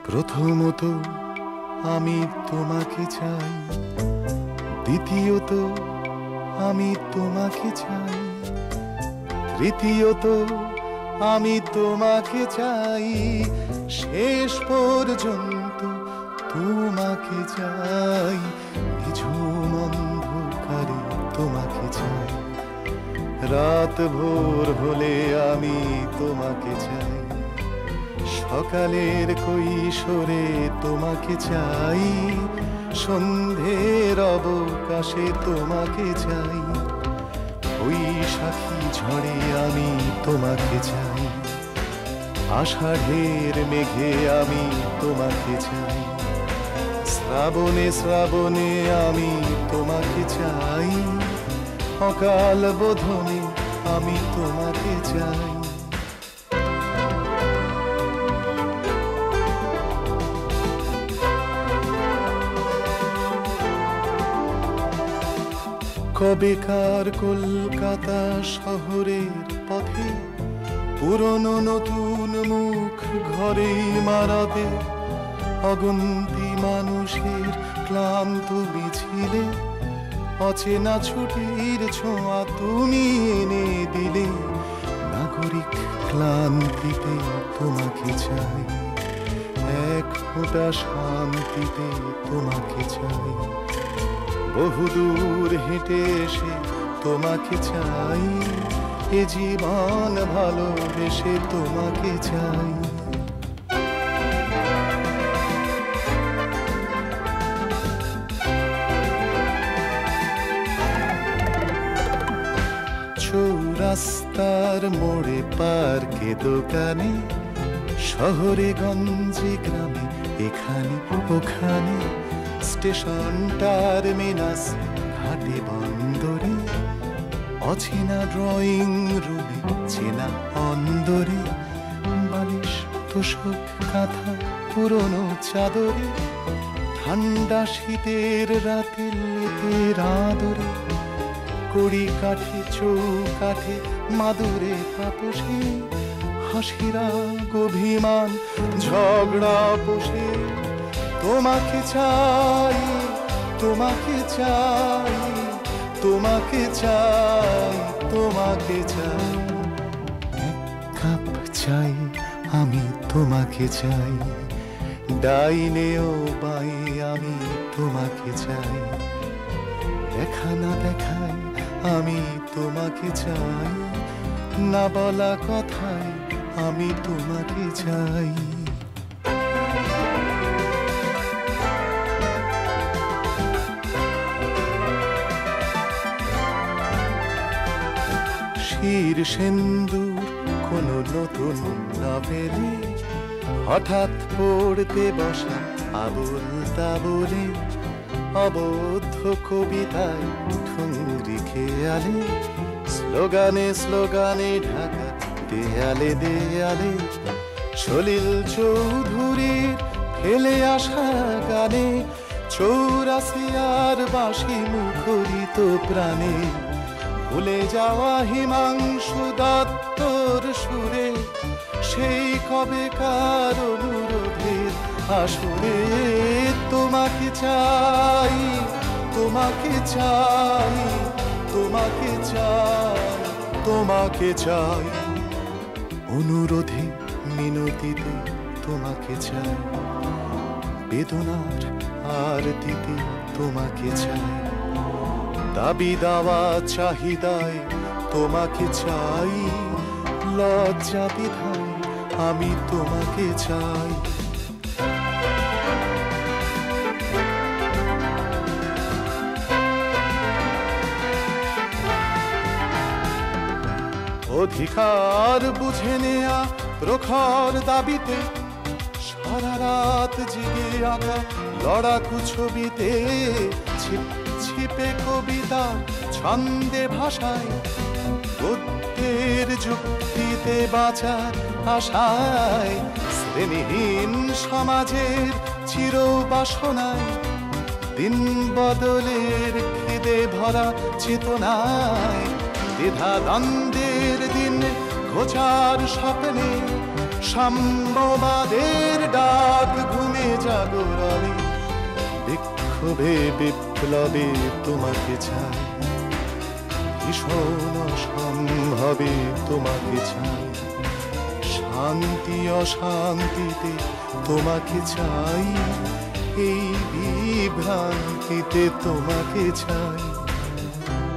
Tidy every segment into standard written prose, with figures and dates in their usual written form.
প্রথমত আমি তোমাকে চাই, দ্বিতীয়ত আমি তোমাকে চাই, তৃতীয়ত আমি তোমাকে চাই, শেষ পর্যন্ত তোমাকে চাই। নিঝুম অন্ধকারে তোমাকে চাই, রাত ভোর হলে আমি তোমাকে চাই, সকালের কৈশোরে তোমাকে চাই, সন্ধ্যের অবকাশে তোমাকে চাই, বৈশাখী ঝড়ে আমি তোমাকে চাই, আষাঢ়ের মেঘে আমি তোমাকে চাই, শ্রাবণে শ্রাবণে আমি তোমাকে চাই, অকাল বোধনে আমি তোমাকে চাই। কবেকার কলকাতা শহরের পথে পুরনো নতুন মুখ ঘরেই মারাবে, অগন্তি মানুষের ক্লান্ত মিছিলে অচেনা ছুটির ছোঁয়া তুমি এনে দিলে, নাগরিক ক্লান্তিতে তোমাকে চাই, এক ফোঁটা শান্তিতে তোমাকে চাই, বহুদূর হেঁটে এসে তোমাকে চাই, এ জীবন ভালোবেসে তোমাকে চাই। চৌরাস্তার মোড়ে পার্কে দোকানে, শহরে গঞ্জে গ্রামে এখানে ওখানে, স্টেশন টার্মিনাস ঘাটে বন্দরে, অচেনা ড্রয়িং রুমে চেনা অন্দরে, বালিশ তোষক কাঁথা পুরনো চাদরে, ঠান্ডা শীতের রাতে লেপের আদরে, কড়ি কাঠে চৌকাঠে মাদুরে তাপসে, হাসিরা অভিমান ঝগড়া বসে, তোমাকে চাই, তোমাকে চাই, তোমাকে চাই, তোমাকে চাই, এক কাপ চাই আমি তোমাকে চাই, ডাইনে ও বাই আমি তোমাকে চাই, দেখা না দেখায় আমি তোমাকে চাই, না বলা কথায় আমি তোমাকে চাই। শির সিন্দুর কোন নতুন নভেলে, হঠাৎ পড়তে বসা আবুল তাবলে, অবদ্ধ কবিতায় ঠুংরি খেয়ালে, স্লোগানে স্লোগানে ঢাকা দেয়ালে দেয়ালে, সলিল চৌধুরীর ফেলে আসা গানে, চৌরাসিয়ার বাঁশি মুখরিত প্রাণে, ভুলে যাওয়া হিমাংশু দত্তর সুরে, সেই কবেকার অনুরোধের আসরে, তোমাকে চাই, তোমাকে চাই, তোমাকে চাই, তোমাকে চাই, অনুরোধে মিনতিতে তোমাকে চাই, বেদনার আরতিতে তোমাকে চাই, দাবি দাওয়া চাহিদায় তোমাকে চাই, লজ্জা বিধায় আমি তোমাকে চাই। অধিকার বুঝে নেয়া প্রখর দাবিতে, সারা রাত জেগে আঁকা লড়াকু ছবিতে, ছিপে কবিতা ছন্দে ভাষায়, বুদ্ধের যুক্তিতে বাঁচার আশায়, শ্রেণীহীন সমাজের চির বাসনায়, দিন বদলের খিদে ভরা চেতনায়, দ্বিধা দ্বন্দ্বের দিন ঘোচার স্বপ্নে, সাম্যবাদের ডাক ঘুমে জাগরণে, বিক্ষোভে বিপ্লবে তোমাকে চাই, ভীষণ অসম্ভবে তোমাকে চাই, শান্তি অশান্তিতে তোমাকে চাই, এই বিভ্রান্তিতে তোমাকে চাই।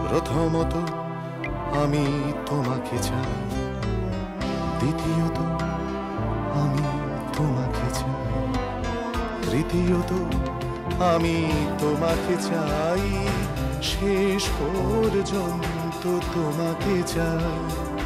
প্রথমত আমি তোমাকে চাই, দ্বিতীয়ত আমি তোমাকে চাই, তৃতীয়ত আমি তোমাকে চাই, শেষ পর্যন্ত তোমাকে চাই।